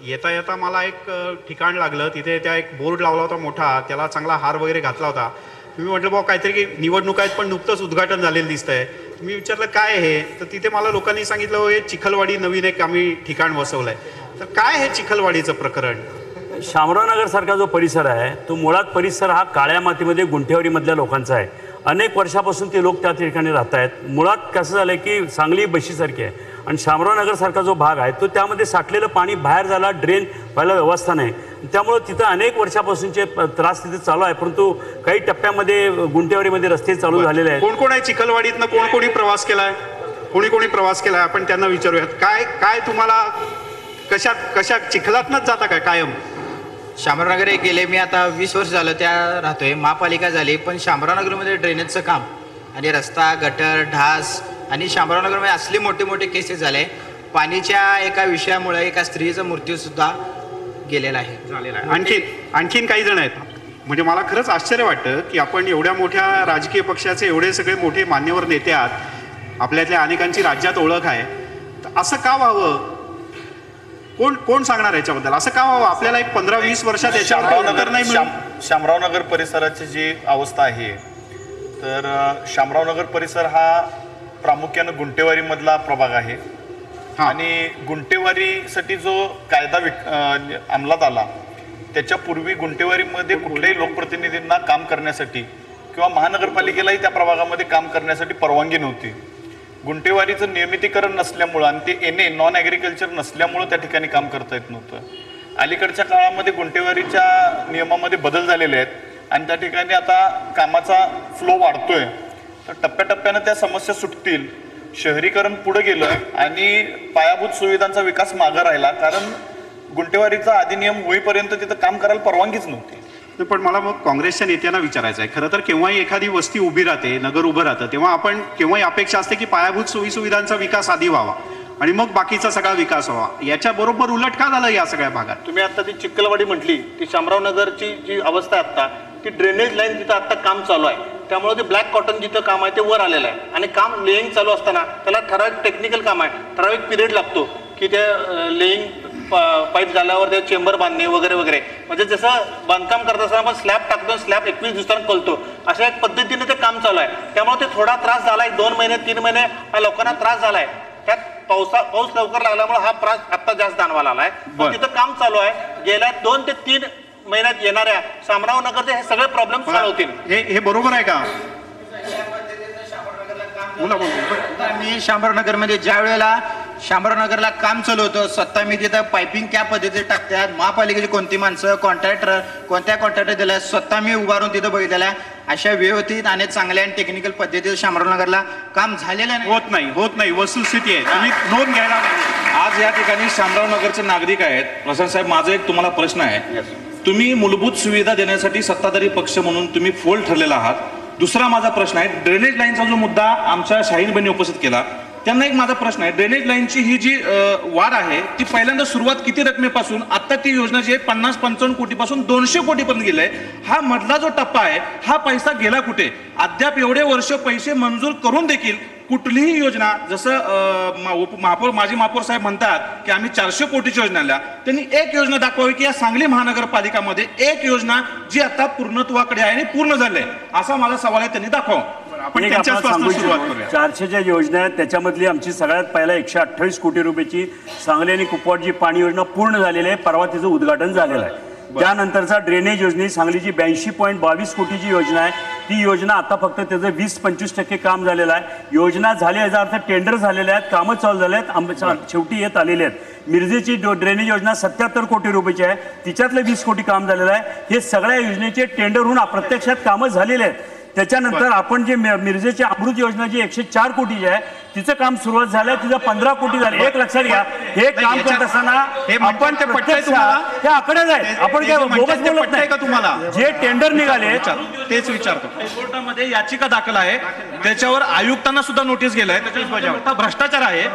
येता येता मला एक ठिकाण लागलं, तिथे त्या एक बोर्ड लावला होता मोठा, त्याला चांगला हार वगैरे घातला होता. मी म्हटलं बाबा काहीतरी की निवडणूक आहेत पण नुकतंच उद्घाटन झालेलं दिसतंय. मी विचारलं काय हे, तर तिथे मला लोकांनी सांगितलं हे चिखलवाडी नवीन एक आम्ही ठिकाण वसवलंय. तर काय हे चिखलवाडीचं प्रकरण? शामरावनगर सारखा जो परिसर आहे तो मुळात परिसर हा काळ्या मातीमध्ये गुंठेवाडीमधल्या लोकांचा आहे. अनेक वर्षापासून ते लोक त्या ठिकाणी राहत आहेत. मुळात कसं झालं की सांगली बशीसारखी आहे आणि शामरावनगर सारखा जो भाग आहे तो त्यामध्ये साठलेलं पाणी बाहेर झाला, ड्रेन व्हायला व्यवस्था नाही. त्यामुळं तिथं अनेक वर्षापासूनचे त्रास तिथे चालू आहे. परंतु काही टप्प्यामध्ये गुंठेवाडीमध्ये रस्ते चालू झालेले आहेत. कोण कोण आहे चिखलवाडीतनं? कोणी प्रवास केलाय? कोणी प्रवास केलाय? आपण त्यांना विचारूयात. काय काय तुम्हाला कशा चिखलातनंच जाता काय कायम? शामरावनगर गेले मी आता 20 वर्ष झालं त्या राहतोय. महापालिका झाली पण शामरावनगरमध्ये ड्रेनेजचं काम आणि रस्ता, गटर, ढास आणि शामरावनगरमध्ये असले मोठे मोठे केसेस झाले. पाणीच्या एका विषयामुळे एका स्त्रीचा मृत्यू सुद्धा गेलेला आहे, झालेला आहे. आणखीन काही जण आहेत. म्हणजे मला खरंच आश्चर्य वाटतं की आपण एवढ्या मोठ्या राजकीय पक्षाचे एवढे सगळे मोठे मान्यवर नेते आहात, आपल्यातल्या अनेकांची राज्यात ओळख आहे, तर असं का व्हावं? कोण सांगणार याच्याबद्दल? असं का व्हावं? आपल्याला एक 15-20 वर्षात शामरावनगर परिसराची जी अवस्था आहे, तर शामरावनगर परिसर हा प्रामुख्यानं गुंटेवारीमधला प्रभाग आहे आणि गुंटेवारीसाठी जो कायदा अंमलात आला त्याच्यापूर्वी गुंटेवारीमध्ये कुठल्याही लोकप्रतिनिधींना काम करण्यासाठी किंवा महानगरपालिकेलाही त्या प्रभागामध्ये काम करण्यासाठी परवानगी नव्हती. गुंटेवारीचं नियमितीकरण नसल्यामुळं आणि ते नॉन ॲग्रिकल्चर नसल्यामुळं त्या ठिकाणी काम करता येत नव्हतं. अलीकडच्या काळामध्ये गुंटेवारीच्या नियमामध्ये बदल झालेले आहेत आणि त्या ठिकाणी आता कामाचा फ्लो वाढतोय. तर टप्प्याटप्प्यानं त्या समस्या सुटतील. शहरीकरण पुढे गेलं आणि पायाभूत सुविधांचा विकास मागं राहिला, कारण गुंटेवारीचा अधिनियम होईपर्यंत तिथं काम करायला परवानगीच नव्हती. पण मला मग काँग्रेसच्या नेत्यांना विचारायचं आहे, खरं तर केव्हाही एखादी वस्ती उभी राहते, नगर उभं राहतं, तेव्हा आपण केव्हाही अपेक्षा असते की पायाभूत सोयीसुविधांचा विकास आधी व्हावा आणि मग बाकीचा सगळा विकास व्हावा. याच्या बरोबर उलट का झालं या सगळ्या भागात? तुम्ही आता ती चिखलवाडी म्हटली, ती शामरावनगरची जी अवस्था आहे आता, ती ड्रेनेज लाईन तिथं आता काम चालू आहे. त्यामुळे ते ब्लॅक कॉटन जिथं काम आहे ते वर आलेलं आहे आणि काम लेईंग चालू असताना त्याला ठराविक टेक्निकल काम आहे, ठराविक पिरियड लागतो की ते लेईंग पाईप झाल्यावर ते चेंबर बांधणे वगैरे वगैरे. म्हणजे जसं बांधकाम करत असताना आपण स्लॅब टाकतो, स्लॅब 21 दिवसांनी खोलतो, अशा एक पद्धतीने ते काम चालू आहे. त्यामुळे ते थोडा त्रास झालाय. 2 महिने 3 महिने हा लोकांना त्रास झालाय. त्यात पाऊस लवकर लागल्यामुळे हा त्रास आता जास्त जाणवायला आलाय. तिथं काम चालू आहे. गेल्या 2 ते 3 महिन्यात येणाऱ्या शामरावनगरचे हे सगळे प्रॉब्लेम सॉल्व्ह होतील. हे बरोबर आहे का? मी शामरावनगरमध्ये ज्या वेळेला शामरावनगरला काम चालू होतं, स्वतः मी तिथं पायपिंग क्या पद्धतीने टाकतात, महापालिकेची कोणती माणसं, कॉन्ट्रॅक्टर कोणत्या कॉन्ट्रॅक्टर दिल्या, स्वतः मी उभारून तिथं बघितलेल्या. अशा व्यवस्थित आणि चांगल्या आणि टेक्निकल पद्धतीचं शामरावनगरला काम झालेलं होत नाही. वस्तुस्थिती आहे, तुम्ही नोंद घ्यायला. आज आज या ठिकाणी शामराव नगरचे नागरिक आहेत. प्रशांत साहेब, माझा एक तुम्हाला प्रश्न आहे. तुम्ही मूलभूत सुविधा देण्यासाठी सत्ताधारी पक्ष म्हणून तुम्ही फोल ठरलेला आहात. दुसरा माझा प्रश्न आहे, ड्रेनेज लाईनचा जो मुद्दा आमच्या शाहीनबाईंनी उपस्थित केला, त्यांना एक माझा प्रश्न आहे, ड्रेनेज लाईनची ही जी वाढ आहे ती पहिल्यांदा सुरुवात किती रकमेपासून, आता ती योजना जी आहे 50-55 कोटीपासून 200 कोटीपर्यंत गेली आहे. हा मधला जो टप्पा आहे हा पैसा गेला कुठे? अद्याप एवढे वर्ष पैसे मंजूर करून देखील कुठलीही योजना, जसं महापौर माजी महापौर साहेब म्हणतात की आम्ही 400 कोटीची योजना आणल्या, त्यांनी एक योजना दाखवावी की या सांगली महानगरपालिकामध्ये एक योजना जी आता पूर्णत्वाकडे आहे आणि पूर्ण झाली आहे, असा माझा सवाल आहे, त्यांनी दाखवा. आपण त्यांच्यापासून सुरुवात करूया. 400च्या योजना आहेत, त्याच्यामधली आमची सगळ्यात पहिला 128 कोटी रुपयाची सांगली आणि कुपवाड जी पाणी योजना पूर्ण झालेली आहे. परवा तिचं उद्घाटन झालेलं आहे. त्यानंतरचा ड्रेनेज योजने सांगलीची 82.22 कोटीची योजना आहे. ती योजना आता फक्त त्याचं 20-25% काम झालेलं आहे. योजना झाले याचा अर्थ टेंडर झालेले आहेत, कामं चालू झाले आहेत, शेवटी येत आलेले आहेत. मिरजेची ड्रेनेज योजना 77 कोटी रुपयाची आहे, तिच्यातलं 20 कोटी काम झालेलं आहे. हे सगळ्या योजनेचे टेंडर होऊन प्रत्यक्षात कामं झालेले आहेत. त्याच्यानंतर आपण जे मिरजेची अमृत योजना जी 104 कोटीची आहे, तिचं काम सुरुवात झालंय, तिचं 15 कोटी झाले. एक लक्षात घ्या, हे काम करत असताना आपण ते हे आकडेच आहेत, आपण काय बोगस बोलत नाही का? तुम्हाला जे टेंडर निघाले तेच विचारतो. कोर्टामध्ये याचिका दाखल आहे, त्याच्यावर आयुक्तांना सुद्धा नोटीस गेलाय, त्याच्यावर भ्रष्टाचार आहे.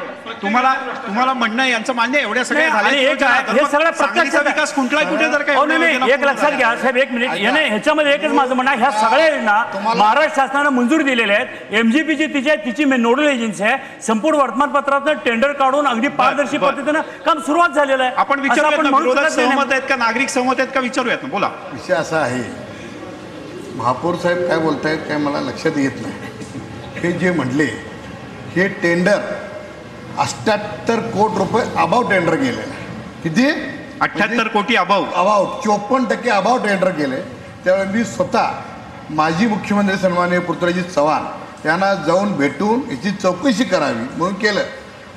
तुम्हाला म्हणणं यांचं मान्य, एवढ्या सगळ्या झाल्या, हे सगळं प्रत्यक्ष विकास कुठला कुठे जर काय एक लक्षात घ्या साहेब, एक मिनिट, ह्याच्यामध्ये एकच माझं म्हणणं, ह्या सगळ्या योजना महाराष्ट्र शासनानं मंजूर दिलेल्या आहेत. MGPची तिची नोडल एजन्सी आहे. संपूर्ण वर्तमानपत्रात टेंडर काढून अगदी पारदर्शी पद्धतीनं काम सुरुवात झालेलं आहे. आपण विचारूयात, सहमत आहेत का, नागरिक सहमत आहेत का, विचारूयात ना. बोला. विषय असा आहे, महापौर साहेब काय बोलतायत काय मला लक्षात येत नाही. हे जे म्हटले हे टेंडर 78 कोटी रुपये अबाव टेंडर गेलेलं आहे. किती? 78 कोटी अबाव. 54% अबाव टेंडर गेले. त्यावेळी मी स्वतः माजी मुख्यमंत्री सन्माननीय पृथ्वीराज चव्हाण यांना जाऊन भेटून याची चौकशी करावी म्हणून केलं.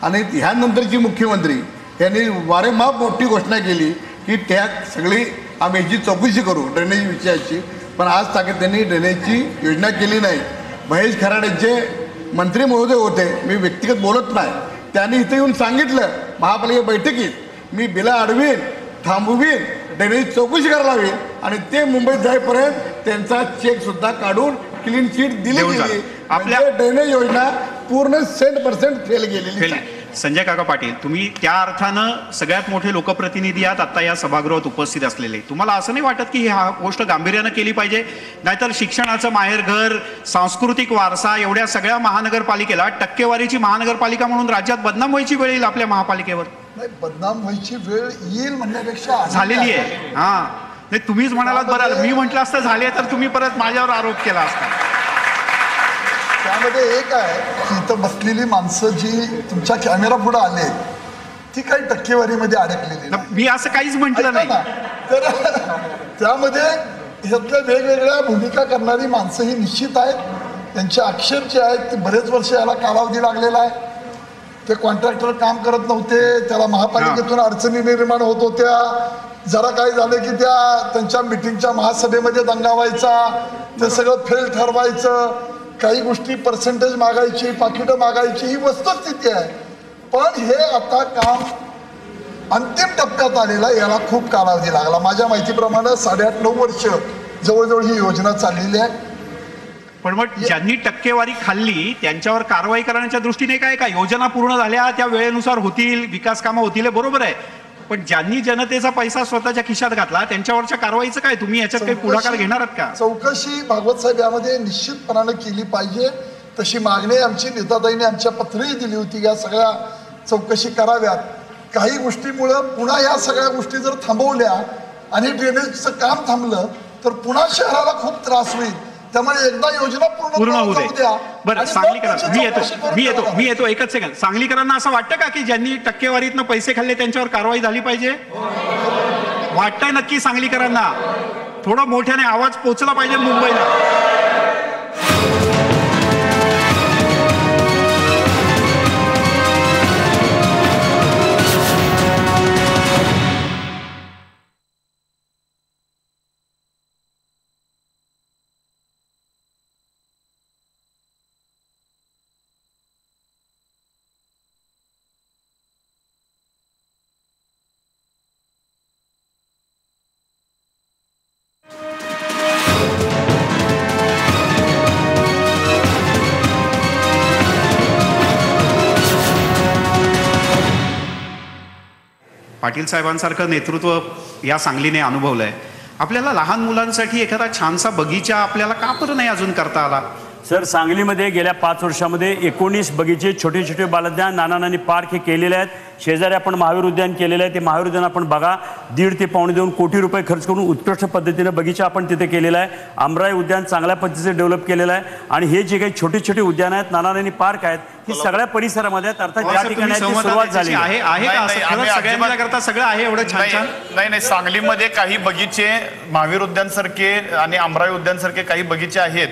आणि ह्यानंतरची मुख्यमंत्री यांनी वारेमाप मोठी घोषणा केली की त्या सगळी आम्ही याची चौकशी करू ड्रेनेज विषयाची. पण आज ताकद त्यांनी ड्रेनेजची योजना केली नाही. महेश खराडेंचे मंत्री महोदय होते, मी व्यक्तिगत बोलत नाही, त्यांनी इथे येऊन सांगितलं महापालिका बैठकीत मी बिला अडवीन, थांबवीन, ड्रेनेज चौकशी करायला हवी. आणि ते मुंबईत जाईपर्यंत त्यांचा चेक सुद्धा काढून क्लीन चिट दिली गेली. आपल्या ड्रेनेज योजना पूर्ण 100% फेल गेलेली. संजय काका पाटील, तुम्ही त्या अर्थानं सगळ्यात मोठे लोकप्रतिनिधी आहात आता या सभागृहात उपस्थित असलेले. तुम्हाला असं नाही वाटत की हा गोष्ट गांभीर्यानं केली पाहिजे? नाहीतर शिक्षणाचं माहेरघर, सांस्कृतिक वारसा, एवढ्या सगळ्या महानगरपालिकेला टक्केवारीची महानगरपालिका म्हणून राज्यात बदनाम व्हायची वेळ येईल आपल्या महापालिकेवर. नाही, बदनाम व्हायची वेळ येईल म्हणण्यापेक्षा झालेली आहे. हा, नाही तुम्हीच म्हणालात, बरं मी म्हटलं असतं झाले तर तुम्ही परत माझ्यावर आरोप केला असता. त्यामध्ये एक आहे की इथं बसलेली माणसं जी तुमच्या कॅमेरा पुढे आले ती काही टक्केवारीमध्ये अडकलेली, मी असं काहीच म्हटलं नाही. तर त्यामध्ये ह्यातल्या वेगवेगळ्या भूमिका करणारी माणसं ही निश्चित आहेत. त्यांचे आक्षेप जे आहेत ते बरेच वर्ष याला कालावधी लागलेला आहे. ते कॉन्ट्रॅक्टर काम करत नव्हते, त्याला महापालिकेतून अडचणी निर्माण होत होत्या. जरा काय झालं की त्यांच्या मिटिंगच्या महासभेमध्ये दंगा व्हायचा, ते सगळं फेल ठरवायचं, काही गोष्टी पर्सेंटेज मागायची, पाकिटं मागायची, ही वस्तुस्थिती आहे. पण हे आता काम अंतिम टप्प्यात आलेला, याला खूप कालावधी लागला. माझ्या माहितीप्रमाणे 8.5-9 वर्ष जवळजवळ ही योजना चाललेली आहे. पण मग ज्यांनी टक्केवारी खाल्ली त्यांच्यावर कारवाई करण्याच्या दृष्टीने काय का योजना पूर्ण झाल्या त्या वेळेनुसार होतील, विकास कामं होतील, बरोबर आहे. पण ज्यांनी जनतेचा पैसा स्वतःच्या खिशात घातला त्यांच्यावरच्या कारवाईचं काय? तुम्ही याच्यात काही पुढाकार घेणार आहात का? चौकशी भागवत साहेब यामध्ये निश्चितपणाने केली पाहिजे. तशी मागणी आमची नेताताईंनी आमच्या पत्रही दिली होती, या सगळ्या चौकशी कराव्यात. काही गोष्टीमुळं पुन्हा या सगळ्या गोष्टी जर थांबवल्या आणि ड्रेनेजचं काम थांबलं तर पुन्हा शहराला खूप त्रास होईल. त्यामुळे एकदा योजना पूर्ण होऊ द्या. बरं, सांगलीकरांना मी येतो एकच सेकंद. सांगलीकरांना असं वाटतं का की ज्यांनी टक्केवारीतनं पैसे खाल्ले त्यांच्यावर कारवाई झाली पाहिजे? वाटतंय नक्की सांगलीकरांना? थोडं मोठ्याने आवाज पोचला पाहिजे मुंबईला. पाटील साहेबांसारखं नेतृत्व या सांगलीने अनुभवलं आहे. आपल्याला लहान मुलांसाठी एखादा छानसा बगीचा आपल्याला का बरं नाही अजून करता आला? सर, सांगलीमध्ये गेल्या 5 वर्षामध्ये 19 बगीचे, छोटे छोटे बालउद्यान, नाना नानी पार्क हे केलेले आहेत. शेजारी आपण महावीर उद्यान केलेलं आहे. ते महावीर उद्यान आपण बघा, 1.5 ते 2.25 कोटी रुपये खर्च करून उत्कृष्ट पद्धतीने बगीचा आपण तिथे केलेला आहे. आमराई उद्यान चांगल्या पद्धतीने डेव्हलप केलेलं आहे. आणि हे जे काही छोटे छोटे उद्यान आहेत, नाना नानी पार्क आहेत, ही सगळ्या परिसरामध्ये आहेत. अर्थात ज्या ठिकाणी सुरुवात झाली आहे सगळं आहे एवढं छान छान. नाही, सांगलीमध्ये काही बगीचे, महावीर उद्यान सारखे आणि आमराई उद्यान सारखे काही बगीचे आहेत,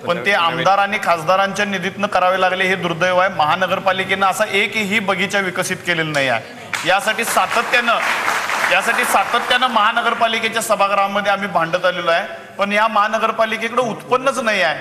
पण ते आमदार आणि खासदारांच्या निधीतनं करावे लागले, हे दुर्दैव आहे. महानगरपालिकेनं असा एकही बगीचा विकसित केलेला नाही आहे. यासाठी सातत्यानं महानगरपालिकेच्या सभागृहामध्ये आम्ही भांडत आलेलो आहे. पण या महानगरपालिकेकडे उत्पन्नच नाही आहे.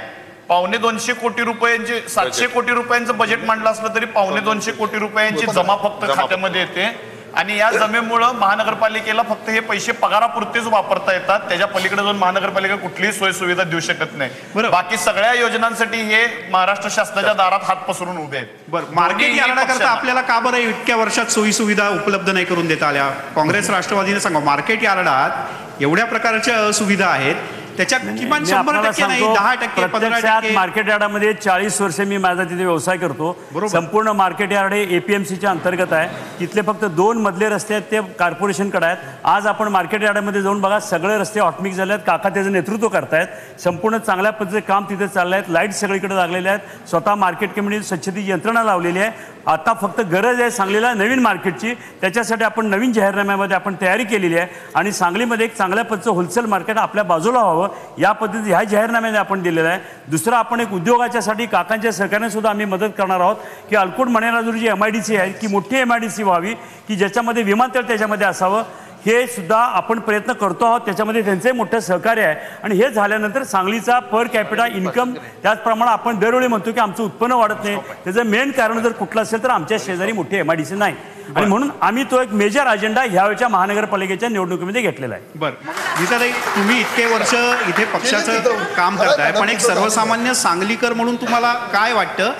250 कोटी रुपयांचे, 700 कोटी रुपयांचं बजेट मांडलं असलं तरी 250 कोटी रुपयांची जमा फक्त खात्यामध्ये येते. आणि या जमेमुळं महानगरपालिकेला फक्त हे पैसे पगारापुरतेच वापरता येतात. त्याच्या पलीकडे जाऊन महानगरपालिका कुठलीही सोय सुविधा देऊ शकत नाही. बाकी सगळ्या योजनांसाठी हे महाराष्ट्र शासनाच्या दारात हात पसरून उभे आहेत. बरं, मार्केट यार्डाकरता आपल्याला का बरं इतक्या वर्षात सोयी सुविधा उपलब्ध नाही करून देता आल्या? काँग्रेस राष्ट्रवादीने सांगा, मार्केट यार्डात एवढ्या प्रकारच्या सुविधा आहेत, त्याच्या किमान 100% नाही, 10%, 15%. मार्केट यार्डामध्ये 40 वर्ष मी माझा तिथे व्यवसाय करतो. संपूर्ण मार्केट यार्ड हे APMCच्या अंतर्गत आहे. तिथले फक्त 2 मधले रस्ते आहेत ते कॉर्पोरेशनकडे आहेत. आज आपण मार्केट यार्डामध्ये जाऊन बघा, सगळे रस्ते ऑटोमिक झाले आहेत. काका त्याचं नेतृत्व करतायत. संपूर्ण चांगल्या पद्धतीचे काम तिथे चाललं आहेत. लाईट सगळीकडे लागलेले आहेत. स्वतः मार्केट कमिटी स्वच्छतेची यंत्रणा लावलेली आहे. आता फक्त गरज आहे सांगलीला नवीन मार्केटची. त्याच्यासाठी आपण नवीन जाहीरनाम्यामध्ये आपण तयारी केलेली आहे. आणि सांगलीमध्ये एक चांगल्या पद्धतीचं होलसेल मार्केट आपल्या बाजूला व्हावं या पद्धती ह्या जाहीरनाम्याने आपण दिलेला आहे. दुसरं, आपण एक उद्योगाच्यासाठी काकांच्या सहकार्याने सुद्धा आम्ही मदत करणार आहोत की अलकोट मणेराजूर जी MIDC आहे की मोठी MIDC व्हावी, की ज्याच्यामध्ये विमानतळ त्याच्यामध्ये असावं. हे सुद्धा आपण प्रयत्न करतो आहोत. त्याच्यामध्ये त्यांचे मोठं सहकार्य आहे. आणि हे झाल्यानंतर सांगलीचा पर कॅपिटा इन्कम, त्याचप्रमाणे आपण दरवेळी म्हणतो की आमचं उत्पन्न वाढत नाही, त्याचं मेन कारण जर कुठलं असेल तर आमच्या शेजारी मोठी MIDC नाही. आणि म्हणून आम्ही तो एक मेजर अजेंडा ह्यावेळच्या महानगरपालिकेच्या निवडणुकीमध्ये घेतलेला आहे. बरं, गीताताई, तुम्ही इतके वर्ष इथे पक्षाचं काम करताय, पण एक सर्वसामान्य सांगलीकर म्हणून तुम्हाला काय वाटतं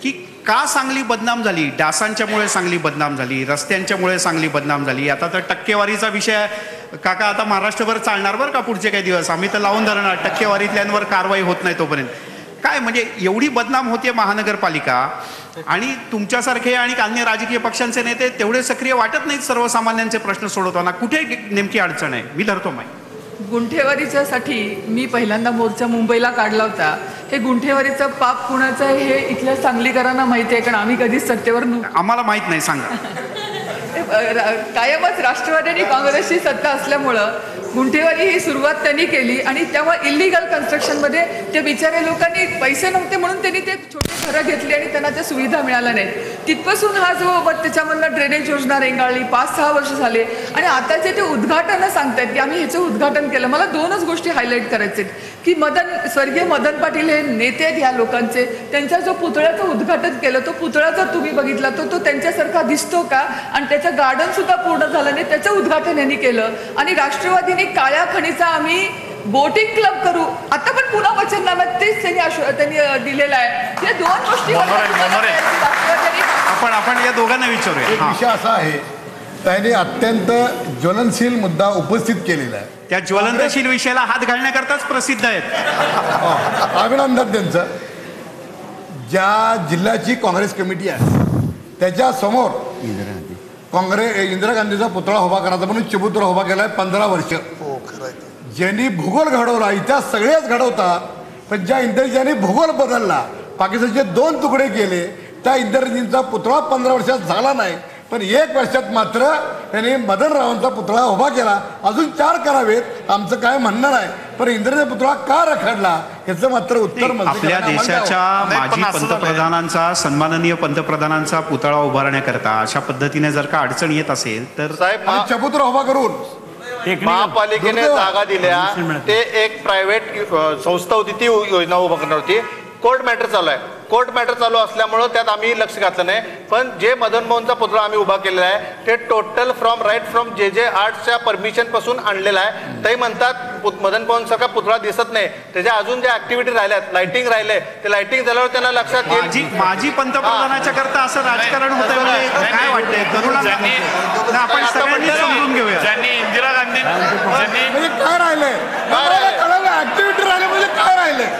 की का सांगली बदनाम झाली? डासांच्यामुळे सांगली बदनाम झाली, रस्त्यांच्यामुळे सांगली बदनाम झाली. आता तर टक्केवारीचा विषय काका आता महाराष्ट्रभर चालणार बरं का पुढचे काही दिवस. आम्ही तर लावून धरणार, टक्केवारीतल्यांवर कारवाई होत नाही तोपर्यंत. काय म्हणजे एवढी बदनाम होते महानगरपालिका, आणि तुमच्यासारखे आणि अन्य राजकीय पक्षांचे नेते तेवढे सक्रिय वाटत नाहीत सर्वसामान्यांचे प्रश्न सोडवताना. कुठे नेमकी अडचण आहे? मी धरतो माहिती. गुंठेवारीच्यासाठी मी पहिल्यांदा मोर्चा मुंबईला काढला होता. हे गुंठेवारीचं पाप कुणाचं आहे हे इथल्या सांगलीकरांना माहिती आहे, कारण आम्ही कधीच सत्तेवर आम्हाला माहित नाही. सांगा. कायमच राष्ट्रवादी आणि काँग्रेसची सत्ता असल्यामुळं गुंठेवारी ही सुरुवात त्यांनी केली. आणि तेव्हा इलिगल कन्स्ट्रक्शनमध्ये ते बिचारे लोकांनी पैसे नव्हते म्हणून त्यांनी ते छोटे घरं घेतली आणि त्यांना त्या सुविधा मिळाल्या नाहीत. तिथपासून हा जो त्याच्यामधनं ड्रेनेज योजना रेंगाळली, 5-6 वर्ष झाले. आणि आता जे ते उद्घाटनं सांगतायत की आम्ही ह्याचं उद्घाटन केलं, मला 2च गोष्टी हायलाईट करायचे की स्वर्गीय मदन पाटील हे नेते आहेत ह्या लोकांचे. त्यांचा जो पुतळ्याचं उद्घाटन केलं, तो पुतळा जर तुम्ही बघितला तो त्यांच्यासारखा दिसतो का? आणि त्याचं गार्डन सुद्धा पूर्ण झालं नाही, त्याचं उद्घाटन यांनी केलं. आणि राष्ट्रवादीने काळ्या खणीचा आम्ही बोटिंग क्लब करू, आता पण पुन्हा वचननाम्यात तेच त्यांनी दिलेलं आहे. या 2 गोष्टी आपण या दोघांना विचारूया. विषय असा आहे, त्यांनी अत्यंत ज्वलनशील मुद्दा उपस्थित केलेला आहे. त्या ज्वलनशील विषयाला हात घालण्याकरताच प्रसिद्ध आहेत. अभिनंदन त्यांचं. ज्या जिल्ह्याची काँग्रेस कमिटी आहे त्याच्या समोर इंदिरा गांधीचा पुतळा उभा करायचा म्हणून चबुतरा उभा केलाय 15 वर्ष. ज्यांनी भूगोल घडवला, इतिहास सगळेच घडवतात, पण ज्या इंदिराजींनी भूगोल बदलला, पाकिस्तानचे 2 तुकडे केले, त्या इंदिराजींचा पुतळा 15 वर्षात झाला नाही. पण 1 वर्षात मात्र त्यांनी मदनरावांचा पुतळा उभा केला. अजून 4 करावेत, आमचं काय म्हणणं नाही. पण इंदिराचा पुतळा का रखडला याचं मात्र उत्तर आपल्या देशाच्या माजी पंतप्रधानांचा, सन्माननीय पंतप्रधानांचा पुतळा उभारण्याकरता अशा पद्धतीने जर का अडचण येत असेल तर चबुतरा उभा करून महापालिकेने जागा दिल्या. ते एक प्रायव्हेट संस्था होती, ती योजना उभा करणार होती. कोर्ट मॅटर चालू आहे. कोर्ट मॅटर चालू असल्यामुळं त्यात आम्ही लक्ष घातलं नाही. पण जे मदन मोहनचा पुतळा आम्ही उभा केलेला आहे ते टोटल फ्रॉम JJ आर्ट्सच्या परमिशनपासून आणलेला आहे. ते म्हणतात मदन मोहनसारखा पुतळा दिसत नाही, त्याच्या अजून ज्या ऍक्टिव्हिटी राहिल्यात, लाइटिंग राहिले, ते लाइटिंग झाल्यावर त्यांना लक्षात येईल. माजी पंतप्रधानाच्या करता असं राजकारण होतं म्हणजे काय वाटतंय तरुणांना? आपण सगळ्यांनी समजून घेऊया. ज्यांनी इंदिरा गांधी म्हणजे काय राहिलंय ऍक्टिव्हिटी राहिले म्हणजे काय राहिलंय?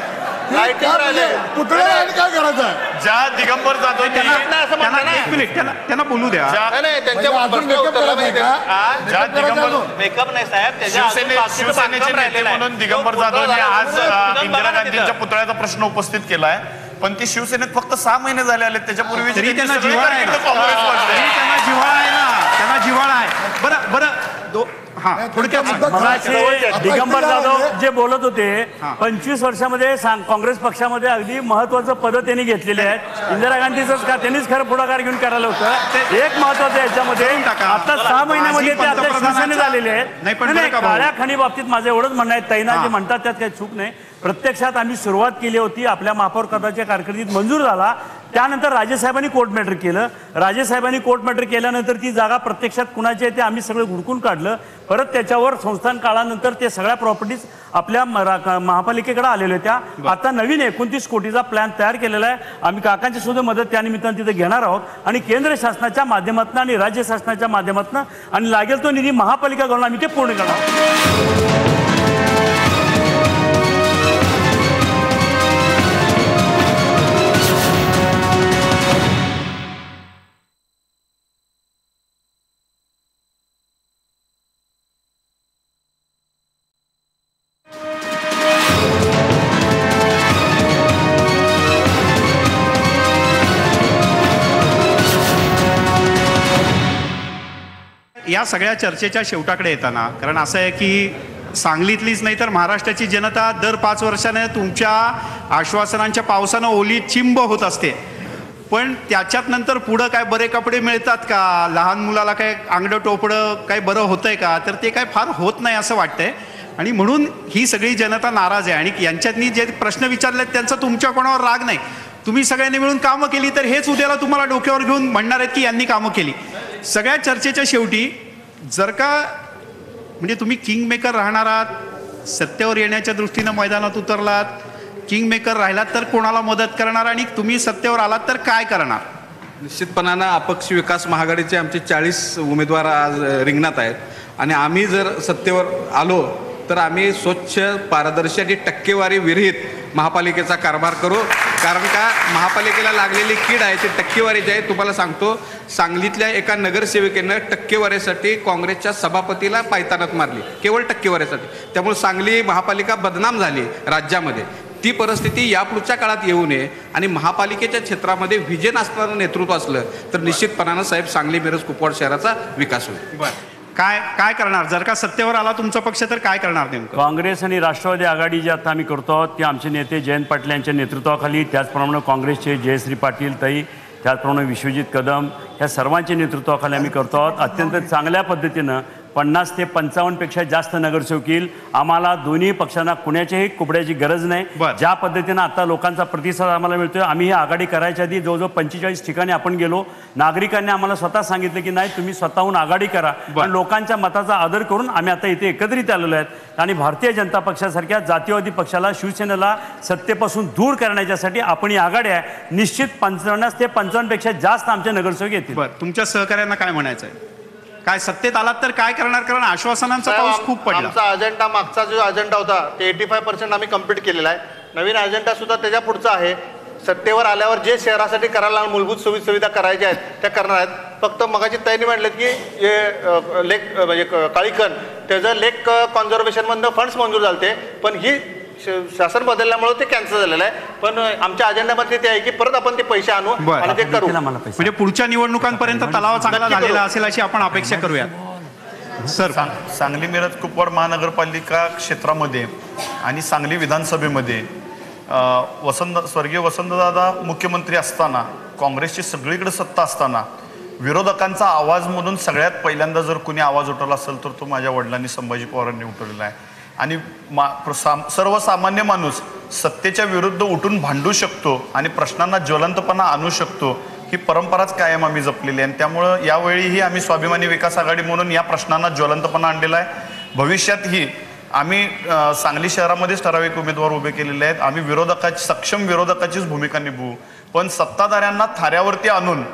लाइटिंग राहिले, पुतळे राहिले काय करायचं? ज्या दिगंबर जाधव एक मिनिट त्यांना बोलू द्या. मेकअप नाही साहेब, शिवसेनेचे नेते म्हणून दिगंबर जाधवने आज इंदिरा गांधींच्या पुतळ्याचा प्रश्न उपस्थित केलाय. पण ती शिवसेनेत फक्त 6 महिने झाले आले, त्याच्यापूर्वी त्यांना जिव्हाळा आहे ना, त्यांना जिव्हाळा आहे. बरं थोडक्यात दिगंबर जाधव जे बोलत होते 25 वर्षामध्ये काँग्रेस पक्षामध्ये अगदी महत्वाचं पद त्यांनी घेतलेले आहेत. इंदिरा गांधीचंच का त्यांनीच खरं पुढाकार घेऊन करायला होतं. एक महत्वाचं याच्यामध्ये आता 6 महिन्यामध्ये ते आता शिवसेने झालेले आहेत. काळ्या खणी बाबतीत माझं एवढंच म्हणणं आहे, तैना जे म्हणतात त्यात काही चूक नाही. प्रत्यक्षात आम्ही सुरुवात केली होती, आपल्या महापौर पदाच्या कारकिर्दीत मंजूर झाला. त्यानंतर राजेसाहेबांनी कोर्ट मॅटर केलं. राजेसाहेबांनी कोर्ट मॅटर केल्यानंतर ती जागा प्रत्यक्षात कुणाची आहे ते आम्ही सगळं हुडकून काढलं. परत त्याच्यावर संस्थान काळानंतर ते सगळ्या प्रॉपर्टीज आपल्या महापालिकेकडे आलेल्या होत्या. आता नवीन 29 कोटीचा प्लॅन तयार केलेला आहे. आम्ही काकांची सुद्धा मदत त्यानिमित्तानं तिथे घेणार आहोत आणि केंद्र शासनाच्या माध्यमातून आणि राज्य शासनाच्या माध्यमातून आणि लागेल तो निधी महापालिकाकडून आम्ही ते पूर्ण करणार आहोत. या सगळ्या चर्चेच्या शेवटाकडे येताना, कारण असं आहे की सांगलीतलीच नाही तर महाराष्ट्राची जनता दर 5 वर्षाने तुमच्या आश्वासनांच्या पावसानं ओली चिंब होत असते. पण त्याच्यात नंतर पुढं काय बरे कपडे मिळतात का, लहान मुलाला काय अंगडं टोपडं काय बरं होतंय का, तर ते काय फार होत नाही असं वाटतंय. आणि म्हणून ही सगळी जनता नाराज आहे. आणि यांच्यातनी जे प्रश्न विचारलेत त्यांचा तुमच्या कोणावर राग नाही. तुम्ही सगळ्यांनी मिळून कामं केली तर हेच उद्याला तुम्हाला डोक्यावर घेऊन म्हणणार आहेत की यांनी कामं केली. सगळ्या चर्चेच्या शेवटी जर का म्हणजे तुम्ही किंग मेकर राहणार आहात, सत्तेवर येण्याच्या दृष्टीनं मैदानात उतरलात, किंग मेकर राहिलात तर कोणाला मदत करणार आणि तुम्ही सत्तेवर आलात तर काय करणार? निश्चितपणानं अपक्ष विकास महाआघाडीचे आमचे 40 उमेदवार आज रिंगणात आहेत आणि आम्ही जर सत्तेवर आलो तर आम्ही स्वच्छ, पारदर्शी आणि टक्केवारी विरहित महापालिकेचा कारभार करू. कारण का महापालिकेला लागलेली कीड आहे ती टक्केवारीची आहे. तुम्हाला सांगतो, सांगलीतल्या एका नगरसेविकेनं टक्केवारीसाठी काँग्रेसच्या सभापतीला पायतानात मारली, केवळ टक्केवारीसाठी. त्यामुळे सांगली महापालिका बदनाम झाली राज्यामध्ये. ती परिस्थिती यापुढच्या काळात येऊ नये आणि महापालिकेच्या क्षेत्रामध्ये व्हिजन असणारं नेतृत्व असलं तर निश्चितपणानं साहेब सांगली मिरज कुपवाड शहराचा विकास होईल. बरं, काय करणार जर का सत्तेवर आला तुमचा पक्ष तर काय करणार नेमकं? काँग्रेस आणि राष्ट्रवादी आघाडी जे आता आम्ही करतो आहोत ते आमचे नेते जयंत पाटील यांच्या नेतृत्वाखाली, त्याचप्रमाणे काँग्रेसचे जयश्री पाटील ताई, त्याचप्रमाणे विश्वजित कदम, ह्या सर्वांच्या नेतृत्वाखाली आम्ही करतो आहोत. अत्यंत चांगल्या पद्धतीनं 50 ते 55 पेक्षा जास्त नगरसेवक येईल. आम्हाला दोन्ही पक्षांना कुणाच्याही कुबड्याची गरज नाही. ज्या पद्धतीनं आता लोकांचा प्रतिसाद आम्हाला मिळतोय, आम्ही ही आघाडी करायच्या आधी जवळजवळ 45 ठिकाणी आपण गेलो. नागरिकांनी आम्हाला स्वतः सांगितलं की नाही तुम्ही स्वतःहून आघाडी करा. पण लोकांच्या मताचा आदर करून आम्ही आता इथे एकत्रित आलेलो आहेत आणि भारतीय जनता पक्षासारख्या जातीवादी पक्षाला, शिवसेनेला सत्तेपासून दूर करण्यासाठी आपण ही आघाडी आहे. निश्चित 50 ते 55 पेक्षा जास्त आमचे नगरसेवक येतील. बरं, तुमच्या सहकार्यांना काय म्हणायचं आहे? काय सत्तेत आलात तर काय करणार? कारण आश्वासनांचा पाऊस खूप पडला. आमचा अजेंडा, मागचा जो अजेंडा होता ते 85% आम्ही कंप्लीट केलेला आहे. नवीन अजेंडा सुद्धा त्याच्या पुढचा आहे. सत्तेवर आल्यावर जे शहरासाठी करायला मूलभूत सुविधा करायच्या आहेत त्या करणार आहेत. फक्त मगाची तयारी म्हटलं की लेक म्हणजे काळीकण त्याचं लेक कॉन्झर्वेशनमधनं फंड्स मंजूर झाले, पण ही शासन बदलल्यामुळे ते कॅन्सल झालेलं आहे. पण आमच्या अजेंडामध्ये ते आहे की परत आपण ते पैसे आणू आणि ते करू. म्हणजे पुढच्या निवडणुकांपर्यंत तलाव चांगला झालेला असेल अशी आपण अपेक्षा करूया. सर, सांगली मिरज कुपवाड महानगरपालिका क्षेत्रामध्ये आणि सांगली विधानसभेमध्ये स्वर्गीय वसंतदादा मुख्यमंत्री असताना, काँग्रेसची सगळीकडे सत्ता असताना विरोधकांचा आवाज म्हणून सगळ्यात पहिल्यांदा जर कुणी आवाज उठवला असेल तर तो माझ्या वडिलांनी, संभाजी पवारांनी उठवलेला आहे. आणि सर्वसामान्य माणूस सत्तेच्या विरुद्ध उठून भांडू शकतो आणि प्रश्नांना ज्वलंतपणा आणू शकतो, ही परंपराच कायम आम्ही जपलेली आहे. आणि त्यामुळं यावेळीही आम्ही स्वाभिमानी विकास आघाडी म्हणून या प्रश्नांना ज्वलंतपणा आणलेला आहे. भविष्यातही आम्ही सांगली शहरामध्येच ठराविक उमेदवार उभे केलेले आहेत. आम्ही सक्षम विरोधकाचीच भूमिका निभवू, पण सत्ताधाऱ्यांना थाऱ्यावरती आणून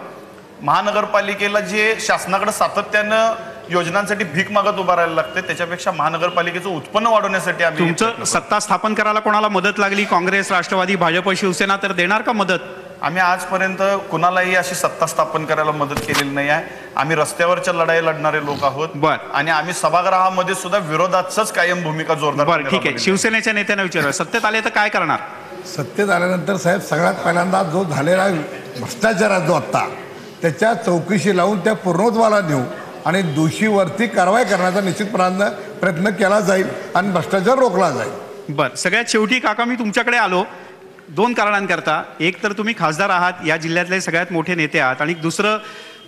महानगरपालिकेला जे शासनाकडे सातत्यानं योजनांसाठी भीक मागत उभा राहायला लागते, त्याच्यापेक्षा महानगरपालिकेचं उत्पन्न वाढवण्यासाठी आम्ही तुमचं सत्ता स्थापन करायला कोणाला मदत लागली, काँग्रेस, राष्ट्रवादी, भाजप, शिवसेना, तर देणार का मदत? आम्ही आजपर्यंत कुणालाही अशी सत्ता स्थापन करायला मदत केलेली नाही आहे. आम्ही रस्त्यावरच्या लढाई लढणारे लोक आहोत आणि आम्ही सभागृहामध्ये सुद्धा विरोधाचंच कायम भूमिका जोरदार. बरं, ठीक आहे. शिवसेनेच्या नेत्यांना विचारूया, सत्तेत आले तर काय करणार? सत्तेत आल्यानंतर साहेब सगळ्यात पहिल्यांदा जो झालेला भ्रष्टाचार आहे जो आत्ता, त्याच्या चौकशी लावून त्या पूर्णत्वाला नेऊ आणि दोषीवरती कारवाई करण्याचा निश्चितपणानं प्रयत्न केला जाईल आणि भ्रष्टाचार रोखला जाईल. बरं, सगळ्यात शेवटी काका मी तुमच्याकडे आलो 2 कारणांकरता. एक तर तुम्ही खासदार आहात, या जिल्ह्यातले सगळ्यात मोठे नेते आहात, आणि दुसरं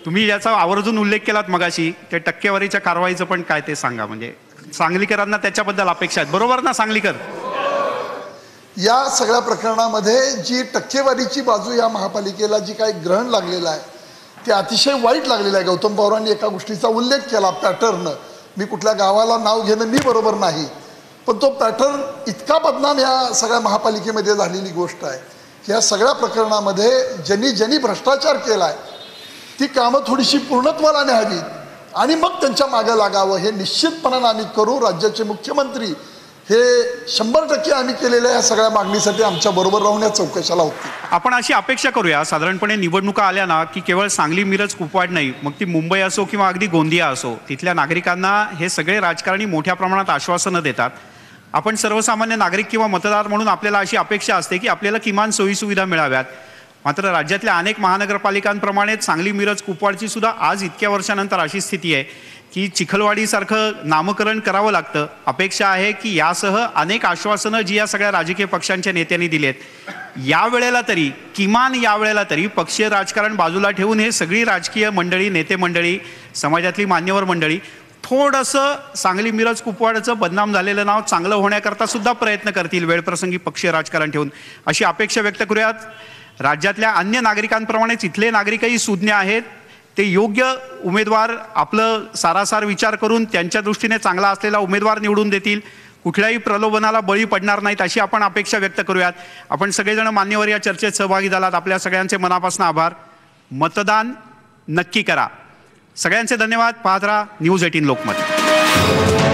तुम्ही याचा आवर्जून उल्लेख केलात मगाशी, त्या टक्केवारीच्या कारवाईचं पण काय ते सांगा. म्हणजे सांगलीकरांना त्याच्याबद्दल अपेक्षा आहेत, बरोबर ना सांगलीकर? या सगळ्या प्रकरणामध्ये जी टक्केवारीची बाजू या महापालिकेला जी काही ग्रहण लागलेलं आहे ते अतिशय वाईट लागलेलं आहे. गौतम पवारांनी एका गोष्टीचा उल्लेख केला, पॅटर्न. मी कुठल्या गावाला नाव घेणं मी बरोबर नाही, पण तो पॅटर्न इतका बदनाम या सगळ्या महापालिकेमध्ये झालेली गोष्ट आहे की या सगळ्या प्रकरणामध्ये ज्यांनी भ्रष्टाचार केला आहे ती कामं थोडीशी पूर्णत्वाला न्यावीत आणि मग त्यांच्या मागे लागावं, हे निश्चितपणानं आम्ही करू. राज्याचे मुख्यमंत्री हे 100% आम्ही केलेल्या या सगळ्या मागणीसाठी आमच्या बरोबर राहून या चौकशाला होती. आपण अशी अपेक्षा करूया, साधारणपणे निवडणुका आल्या ना की केवळ सांगली, मिरज, कुपवाड नाही, मग ती मुंबई असो किंवा अगदी गोंदिया असो, तिथल्या नागरिकांना हे सगळे राजकारणी मोठ्या प्रमाणात आश्वासनं देतात. आपण सर्वसामान्य नागरिक किंवा मतदार म्हणून आपल्याला अशी अपेक्षा असते की आपल्याला किमान सोयीसुविधा मिळाव्यात. मात्र राज्यातल्या अनेक महानगरपालिकांप्रमाणेच सांगली, मिरज, कुपवाडची सुद्धा आज इतक्या वर्षानंतर अशी स्थिती आहे की चिखलवाडीसारखं नामकरण करावं लागतं. अपेक्षा आहे की यासह अनेक आश्वासनं जी या सगळ्या राजकीय पक्षांच्या नेत्यांनी दिली आहेत, यावेळेला तरी किमान यावेळेला तरी पक्षीय राजकारण बाजूला ठेवून हे सगळी राजकीय मंडळी, नेते मंडळी, समाजातली मान्यवर मंडळी थोडंसं सांगली, मिरज, कुपवाडचं बदनाम झालेलं नाव चांगलं होण्याकरता सुद्धा प्रयत्न करतील वेळप्रसंगी पक्षीय राजकारण ठेवून, अशी अपेक्षा व्यक्त करूयात. राज्यातल्या अन्य नागरिकांप्रमाणेच इथले नागरिकही सुज्ञ आहेत. ते योग्य उमेदवार आपलं सारासार विचार करून त्यांच्या दृष्टीने चांगला असलेला उमेदवार निवडून देतील. कुठल्याही प्रलोभनाला बळी पडणार नाहीत अशी आपण अपेक्षा व्यक्त करूयात. आपण सगळेजण मान्यवर या चर्चेत सहभागी झालात, आपल्या सगळ्यांचे मनापासून आभार. मतदान नक्की करा. सगळ्यांचे धन्यवाद. पाहत राहा न्यूज 18 लोकमत.